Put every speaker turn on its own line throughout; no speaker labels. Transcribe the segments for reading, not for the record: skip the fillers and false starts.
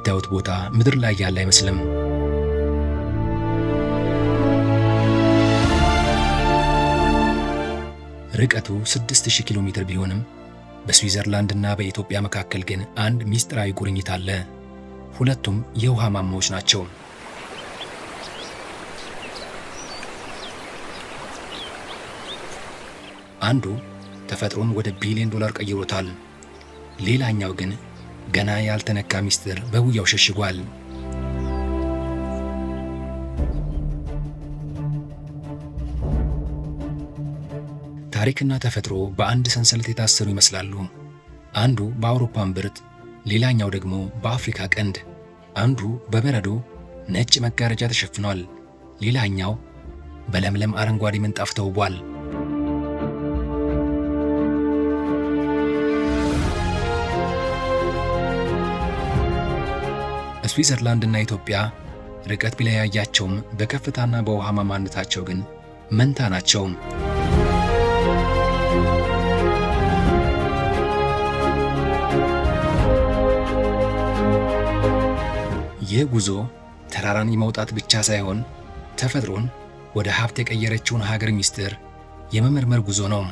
የምታዩት ቦታ ምድር ላይ ያለ አይመስልም። ርቀቱ 6000 ኪሎ ሜትር ቢሆንም በስዊዘርላንድ እና በኢትዮጵያ መካከል ግን አንድ ሚስጥራዊ ቁርኝት አለ። ሁለቱም የውሃ ማማዎች ናቸው። አንዱ ተፈጥሮን ወደ ቢሊዮን ዶላር ቀይሮታል። ሌላኛው ግን ገና ያልተነካ ሚስጥር በጉያው ሸሽጓል። ታሪክና ተፈጥሮ በአንድ ሰንሰለት የታሰሩ ይመስላሉ። አንዱ በአውሮፓ እምብርት፣ ሌላኛው ደግሞ በአፍሪካ ቀንድ። አንዱ በበረዶ ነጭ መጋረጃ ተሸፍኗል፣ ሌላኛው በለምለም አረንጓዴ ምንጣፍ ተውቧል። ስዊዘርላንድ እና ኢትዮጵያ ርቀት ቢለያያቸውም በከፍታና በውሃ ማማነታቸው ግን መንታ ናቸው። ይህ ጉዞ ተራራን የመውጣት ብቻ ሳይሆን ተፈጥሮን ወደ ሀብት የቀየረችውን ሀገር ሚስጥር የመመርመር ጉዞ ነው።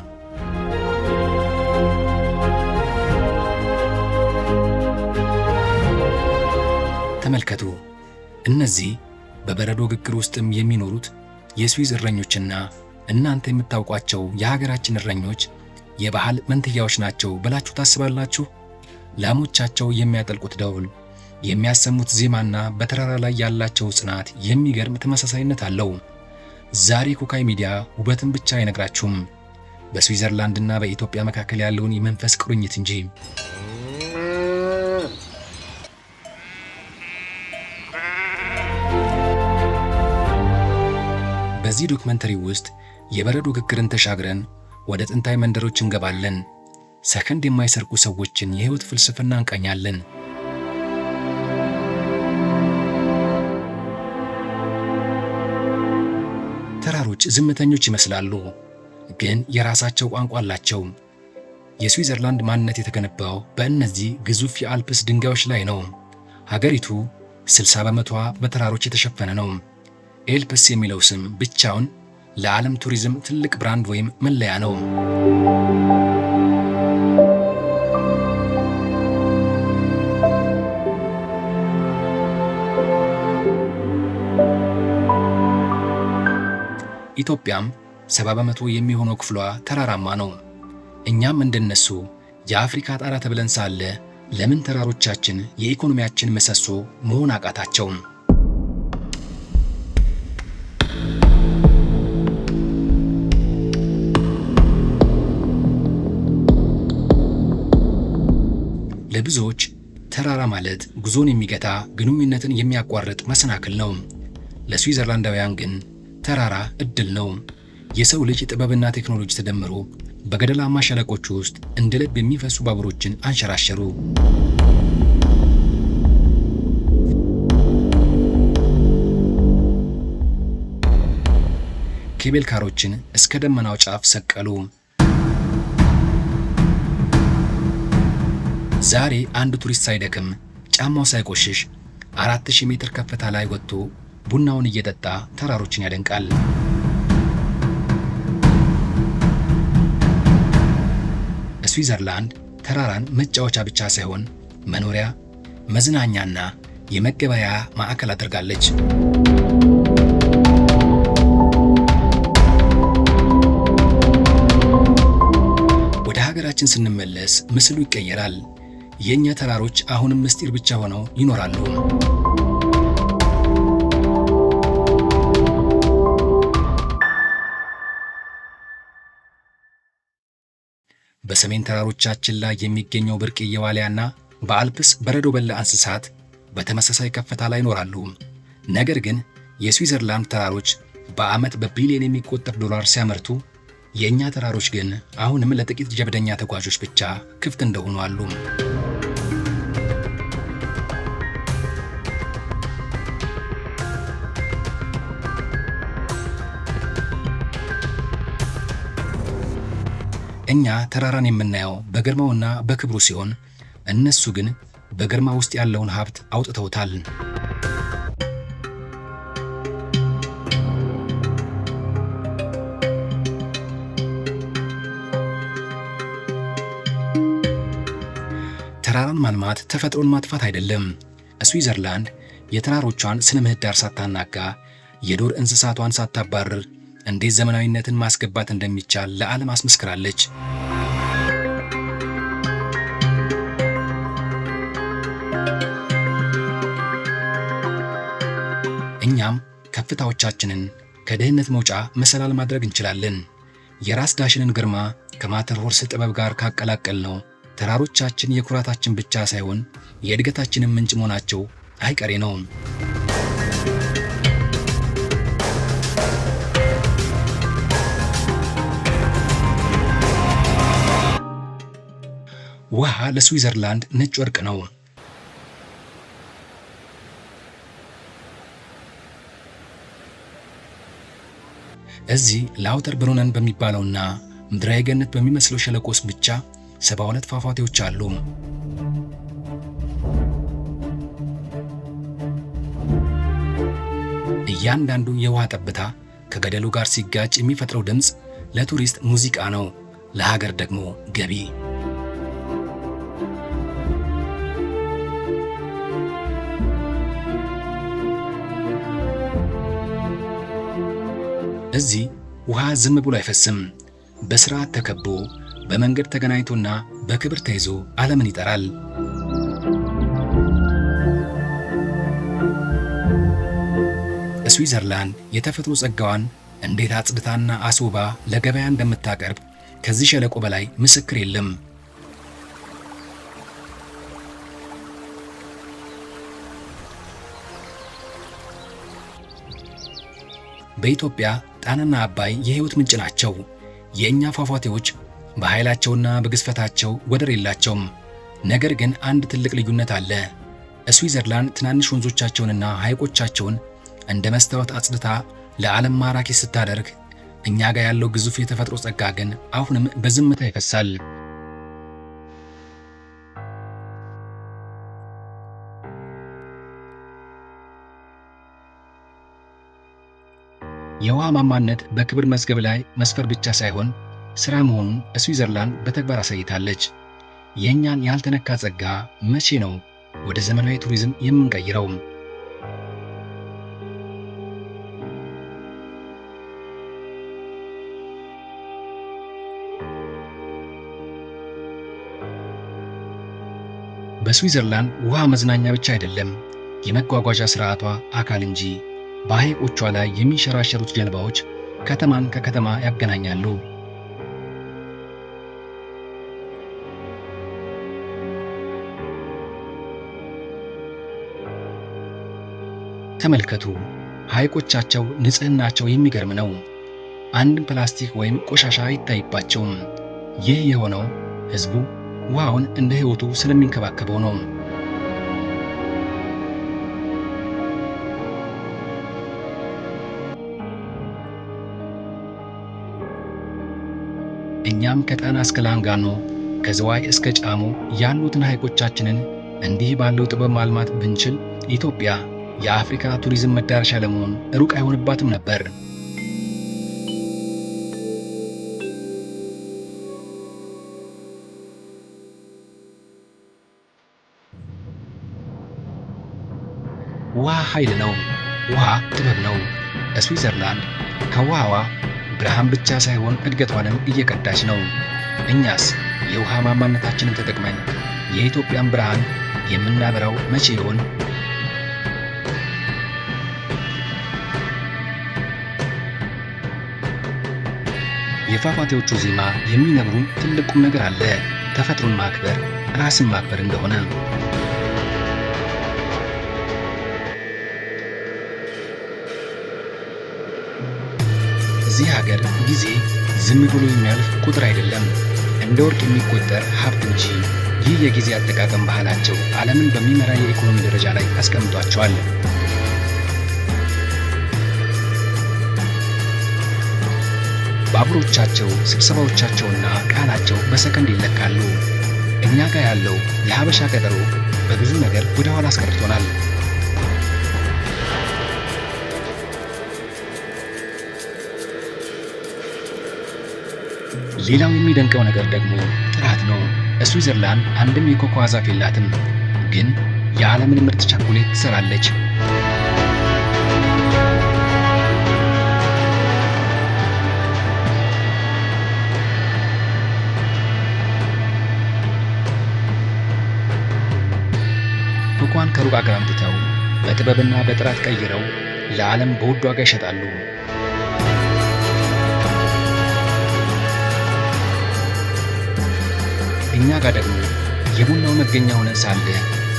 ተመልከቱ። እነዚህ በበረዶ ግግር ውስጥም የሚኖሩት የስዊዝ እረኞችና እናንተ የምታውቋቸው የሀገራችን እረኞች የባህል መንትያዎች ናቸው ብላችሁ ታስባላችሁ? ላሞቻቸው የሚያጠልቁት ደውል፣ የሚያሰሙት ዜማና በተራራ ላይ ያላቸው ጽናት የሚገርም ተመሳሳይነት አለው። ዛሬ ኮካይ ሚዲያ ውበትን ብቻ አይነግራችሁም፣ በስዊዘርላንድና በኢትዮጵያ መካከል ያለውን የመንፈስ ቁርኝት እንጂ። በዚህ ዶክመንተሪ ውስጥ የበረዶ ግግርን ተሻግረን ወደ ጥንታዊ መንደሮች እንገባለን። ሰከንድ የማይሰርቁ ሰዎችን የህይወት ፍልስፍና እንቃኛለን። ተራሮች ዝምተኞች ይመስላሉ፣ ግን የራሳቸው ቋንቋ አላቸው። የስዊዘርላንድ ማንነት የተገነባው በእነዚህ ግዙፍ የአልፕስ ድንጋዮች ላይ ነው። ሀገሪቱ 60 በመቶዋ በተራሮች የተሸፈነ ነው። ኤልፕስ የሚለው ስም ብቻውን ለዓለም ቱሪዝም ትልቅ ብራንድ ወይም መለያ ነው። ኢትዮጵያም 70 በመቶ የሚሆነው ክፍሏ ተራራማ ነው። እኛም እንደነሱ የአፍሪካ ጣራ ተብለን ሳለ ለምን ተራሮቻችን የኢኮኖሚያችን ምሰሶ መሆን አቃታቸው? ለብዙዎች ተራራ ማለት ጉዞን የሚገታ ግንኙነትን የሚያቋርጥ መሰናክል ነው። ለስዊዘርላንዳውያን ግን ተራራ እድል ነው። የሰው ልጅ ጥበብና ቴክኖሎጂ ተደምሮ በገደላማ ሸለቆች ውስጥ እንደ ልብ የሚፈሱ ባቡሮችን አንሸራሸሩ። ኬብል ካሮችን እስከ ደመናው ጫፍ ሰቀሉ። ዛሬ አንድ ቱሪስት ሳይደክም ጫማው ሳይቆሽሽ 4000 ሜትር ከፍታ ላይ ወጥቶ ቡናውን እየጠጣ ተራሮችን ያደንቃል። ስዊዘርላንድ ተራራን መጫወቻ ብቻ ሳይሆን መኖሪያ፣ መዝናኛና የመገበያያ ማዕከል አድርጋለች። ወደ ሀገራችን ስንመለስ ምስሉ ይቀየራል። የኛ ተራሮች አሁንም ምስጢር ብቻ ሆነው ይኖራሉ። በሰሜን ተራሮቻችን ላይ የሚገኘው ብርቅዬ ዋልያና በአልፕስ በረዶ በላ እንስሳት በተመሳሳይ ከፍታ ላይ ይኖራሉ። ነገር ግን የስዊዘርላንድ ተራሮች በዓመት በቢሊዮን የሚቆጠር ዶላር ሲያመርቱ፣ የእኛ ተራሮች ግን አሁንም ለጥቂት ጀብደኛ ተጓዦች ብቻ ክፍት እንደሆኑ አሉ። እኛ ተራራን የምናየው በግርማውና በክብሩ ሲሆን፣ እነሱ ግን በግርማ ውስጥ ያለውን ሀብት አውጥተውታል። ተራራን ማልማት ተፈጥሮን ማጥፋት አይደለም። ስዊዘርላንድ የተራሮቿን ስነ ምህዳር ሳታናጋ የዱር እንስሳቷን ሳታባርር እንዴት ዘመናዊነትን ማስገባት እንደሚቻል ለዓለም አስመስክራለች። እኛም ከፍታዎቻችንን ከድህነት መውጫ መሰላል ማድረግ እንችላለን። የራስ ዳሽንን ግርማ ከማተር ሆርስ ጥበብ ጋር ካቀላቀል ነው ተራሮቻችን የኩራታችን ብቻ ሳይሆን የእድገታችንን ምንጭ መሆናቸው አይቀሬ ነው። ውሃ ለስዊዘርላንድ ነጭ ወርቅ ነው። እዚህ ላውተር ብሩነን በሚባለውና ምድራዊ ገነት በሚመስለው ሸለቆ ውስጥ ብቻ 72 ፏፏቴዎች አሉ። እያንዳንዱ የውሃ ጠብታ ከገደሉ ጋር ሲጋጭ የሚፈጥረው ድምፅ ለቱሪስት ሙዚቃ ነው፣ ለሀገር ደግሞ ገቢ። እዚህ ውሃ ዝም ብሎ አይፈስም። በስርዓት ተከቦ በመንገድ ተገናኝቶና በክብር ተይዞ ዓለምን ይጠራል። ስዊዘርላንድ የተፈጥሮ ጸጋዋን እንዴት አጽድታና አስውባ ለገበያ እንደምታቀርብ ከዚህ ሸለቆ በላይ ምስክር የለም። በኢትዮጵያ ጣናና አባይ የሕይወት ምንጭ ናቸው። የእኛ ፏፏቴዎች በኃይላቸውና በግዝፈታቸው ወደር የላቸውም። ነገር ግን አንድ ትልቅ ልዩነት አለ። ስዊዘርላንድ ትናንሽ ወንዞቻቸውንና ሐይቆቻቸውን እንደ መስታወት አጽድታ ለዓለም ማራኪ ስታደርግ፣ እኛ ጋር ያለው ግዙፍ የተፈጥሮ ጸጋ ግን አሁንም በዝምታ ይፈሳል። የውሃ ማማነት በክብር መዝገብ ላይ መስፈር ብቻ ሳይሆን ሥራ መሆኑን ስዊዘርላንድ በተግባር አሳይታለች። የእኛን ያልተነካ ጸጋ መቼ ነው ወደ ዘመናዊ ቱሪዝም የምንቀይረው? በስዊዘርላንድ ውሃ መዝናኛ ብቻ አይደለም፣ የመጓጓዣ ሥርዓቷ አካል እንጂ። በሐይቆቿ ላይ የሚንሸራሸሩት ጀልባዎች ከተማን ከከተማ ያገናኛሉ። ተመልከቱ፣ ሐይቆቻቸው ንጽህናቸው የሚገርም ነው። አንድም ፕላስቲክ ወይም ቆሻሻ አይታይባቸውም። ይህ የሆነው ሕዝቡ ውሃውን እንደ ሕይወቱ ስለሚንከባከበው ነው። እኛም ከጣና እስከ ላንጋኖ ከዝዋይ እስከ ጫሞ ያሉትን ሐይቆቻችንን እንዲህ ባለው ጥበብ ማልማት ብንችል ኢትዮጵያ የአፍሪካ ቱሪዝም መዳረሻ ለመሆን ሩቅ አይሆንባትም ነበር። ውሃ ኃይል ነው። ውሃ ጥበብ ነው። ስዊዘርላንድ ከውሃዋ ብርሃን ብቻ ሳይሆን እድገቷንም እየቀዳች ነው። እኛስ የውሃ ማማነታችንን ተጠቅመን የኢትዮጵያን ብርሃን የምናበራው መቼ ይሆን? የፏፏቴዎቹ ዜማ የሚነግሩን ትልቅ ቁም ነገር አለ። ተፈጥሮን ማክበር ራስን ማክበር እንደሆነ። እዚህ ሀገር ጊዜ ዝም ብሎ የሚያልፍ ቁጥር አይደለም፣ እንደ ወርቅ የሚቆጠር ሀብት እንጂ። ይህ የጊዜ አጠቃቀም ባህላቸው ዓለምን በሚመራ የኢኮኖሚ ደረጃ ላይ አስቀምጧቸዋል። ባቡሮቻቸው፣ ስብሰባዎቻቸውና ቃላቸው በሰከንድ ይለካሉ። እኛ ጋር ያለው የሀበሻ ቀጠሮ በብዙ ነገር ወደ ኋላ አስቀርቶናል። ሌላው የሚደንቀው ነገር ደግሞ ጥራት ነው። ስዊዘርላንድ አንድም የኮኮዋ ዛፍ የላትም፣ ግን የዓለምን ምርጥ ቸኮሌት ትሰራለች። ኮኮዋን ከሩቅ አገር አምጥተው በጥበብና በጥራት ቀይረው ለዓለም በውድ ዋጋ ይሸጣሉ። እኛ ጋር ደግሞ የቡናው መገኛ ሆነን ሳለ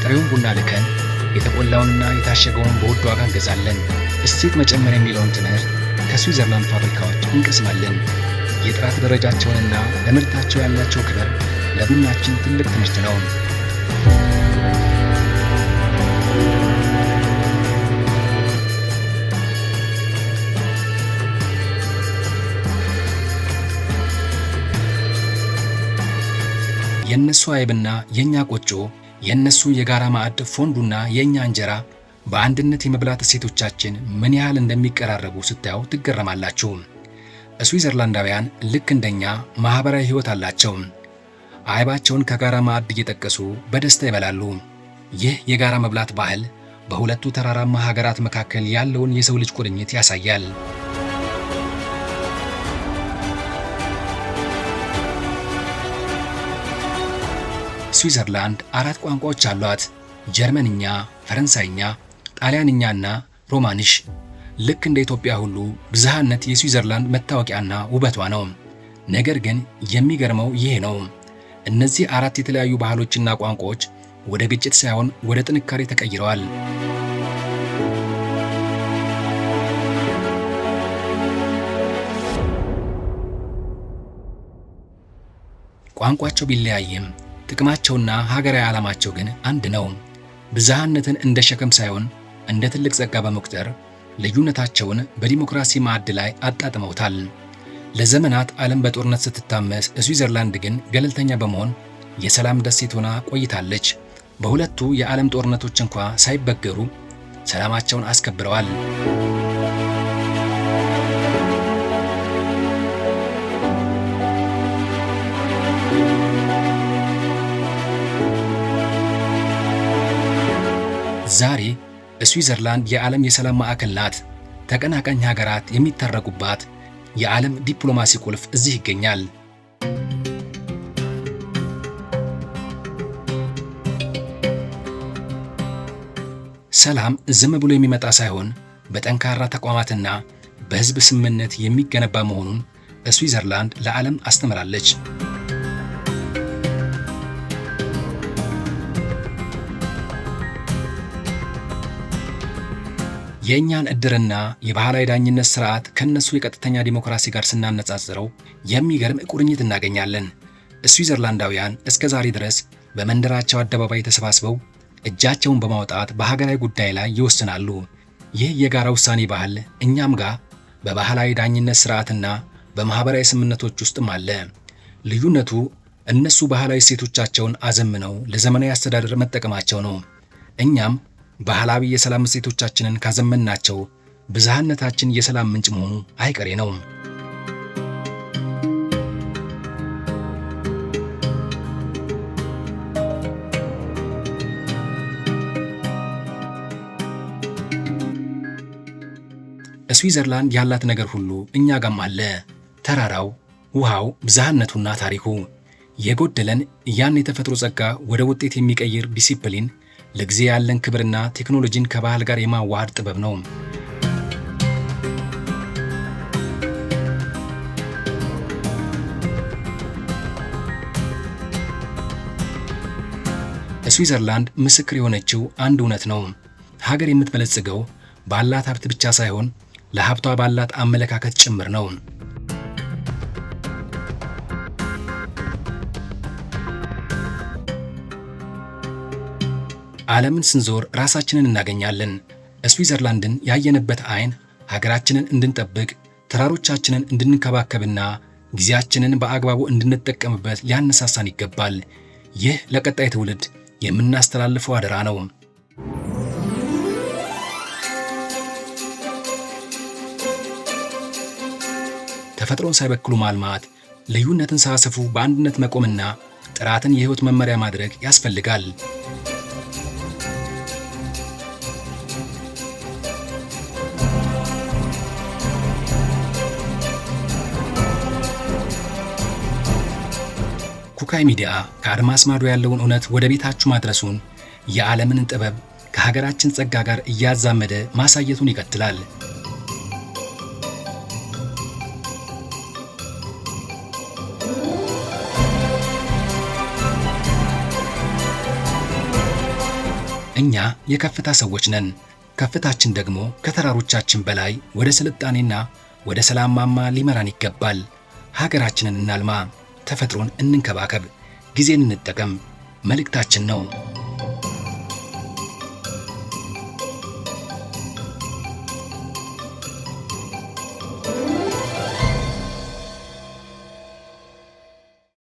ጥሬውን ቡና ልከን የተቆላውንና የታሸገውን በውድ ዋጋ እንገዛለን። እሴት መጨመር የሚለውን ትምህርት ከስዊዘርላንድ ፋብሪካዎች እንቀስማለን። የጥራት ደረጃቸውንና ለምርታቸው ያላቸው ክብር ለቡናችን ትልቅ ትምህርት ነው። የነሱ አይብና የኛ ቆጮ፣ የነሱ የጋራ ማዕድ ፎንዱና የኛ እንጀራ በአንድነት የመብላት እሴቶቻችን ምን ያህል እንደሚቀራረቡ ስታዩ ትገረማላችሁ። ስዊዘርላንዳውያን ልክ እንደኛ ማህበራዊ ህይወት አላቸው። አይባቸውን ከጋራ ማዕድ እየጠቀሱ በደስታ ይበላሉ። ይህ የጋራ መብላት ባህል በሁለቱ ተራራማ ሀገራት መካከል ያለውን የሰው ልጅ ቁርኝት ያሳያል። ስዊዘርላንድ 4 ቋንቋዎች አሏት። ጀርመንኛ፣ ፈረንሳይኛ፣ ጣሊያንኛና ሮማንሽ። ልክ እንደ ኢትዮጵያ ሁሉ ብዝሃነት የስዊዘርላንድ መታወቂያና ውበቷ ነው። ነገር ግን የሚገርመው ይሄ ነው። እነዚህ 4 የተለያዩ ባህሎችና ቋንቋዎች ወደ ግጭት ሳይሆን ወደ ጥንካሬ ተቀይረዋል። ቋንቋቸው ቢለያይም ጥቅማቸውና ሀገራዊ ዓላማቸው ግን አንድ ነው። ብዝሃነትን እንደ ሸክም ሳይሆን እንደ ትልቅ ጸጋ በመቁጠር ልዩነታቸውን በዲሞክራሲ ማዕድ ላይ አጣጥመውታል። ለዘመናት ዓለም በጦርነት ስትታመስ፣ ስዊዘርላንድ ግን ገለልተኛ በመሆን የሰላም ደሴት ሆና ቆይታለች። በሁለቱ የዓለም ጦርነቶች እንኳ ሳይበገሩ ሰላማቸውን አስከብረዋል። ዛሬ ስዊዘርላንድ የዓለም የሰላም ማዕከል ናት። ተቀናቃኝ ሀገራት የሚታረቁባት የዓለም ዲፕሎማሲ ቁልፍ እዚህ ይገኛል። ሰላም ዝም ብሎ የሚመጣ ሳይሆን በጠንካራ ተቋማትና በሕዝብ ስምምነት የሚገነባ መሆኑን ስዊዘርላንድ ለዓለም አስተምራለች። የእኛን ዕድርና የባህላዊ ዳኝነት ሥርዓት ከነሱ የቀጥተኛ ዲሞክራሲ ጋር ስናነጻጽረው የሚገርም ቁርኝት እናገኛለን። ስዊዘርላንዳውያን እስከ ዛሬ ድረስ በመንደራቸው አደባባይ ተሰባስበው እጃቸውን በማውጣት በሀገራዊ ጉዳይ ላይ ይወስናሉ። ይህ የጋራ ውሳኔ ባህል እኛም ጋር በባህላዊ ዳኝነት ሥርዓትና በማኅበራዊ ስምምነቶች ውስጥም አለ። ልዩነቱ እነሱ ባህላዊ እሴቶቻቸውን አዘምነው ለዘመናዊ አስተዳደር መጠቀማቸው ነው። እኛም ባህላዊ የሰላም እሴቶቻችንን ካዘመናቸው ብዝሃነታችን የሰላም ምንጭ መሆኑ አይቀሬ ነው። ስዊዘርላንድ ያላት ነገር ሁሉ እኛ ጋም አለ። ተራራው፣ ውሃው፣ ብዝሃነቱና ታሪኩ። የጎደለን ያን የተፈጥሮ ጸጋ ወደ ውጤት የሚቀይር ዲሲፕሊን፣ ለጊዜ ያለን ክብርና ቴክኖሎጂን ከባህል ጋር የማዋሃድ ጥበብ ነው። ስዊዘርላንድ ምስክር የሆነችው አንድ እውነት ነው። ሀገር የምትበለጽገው ባላት ሀብት ብቻ ሳይሆን ለሀብቷ ባላት አመለካከት ጭምር ነው። ዓለምን ስንዞር ራሳችንን እናገኛለን። ስዊዘርላንድን ያየንበት አይን ሀገራችንን እንድንጠብቅ፣ ተራሮቻችንን እንድንከባከብና ጊዜያችንን በአግባቡ እንድንጠቀምበት ሊያነሳሳን ይገባል። ይህ ለቀጣይ ትውልድ የምናስተላልፈው አደራ ነው። ተፈጥሮን ሳይበክሉ ማልማት፣ ልዩነትን ሳያሰፉ በአንድነት መቆምና ጥራትን የሕይወት መመሪያ ማድረግ ያስፈልጋል። ኩካይ ሚዲያ ከአድማስ ማዶ ያለውን እውነት ወደ ቤታችሁ ማድረሱን፣ የዓለምን ጥበብ ከሀገራችን ጸጋ ጋር እያዛመደ ማሳየቱን ይቀጥላል። እኛ የከፍታ ሰዎች ነን። ከፍታችን ደግሞ ከተራሮቻችን በላይ ወደ ስልጣኔና ወደ ሰላም ማማ ሊመራን ይገባል። ሀገራችንን እናልማ፣ ተፈጥሮን እንንከባከብ፣ ጊዜን እንጠቀም መልእክታችን ነው።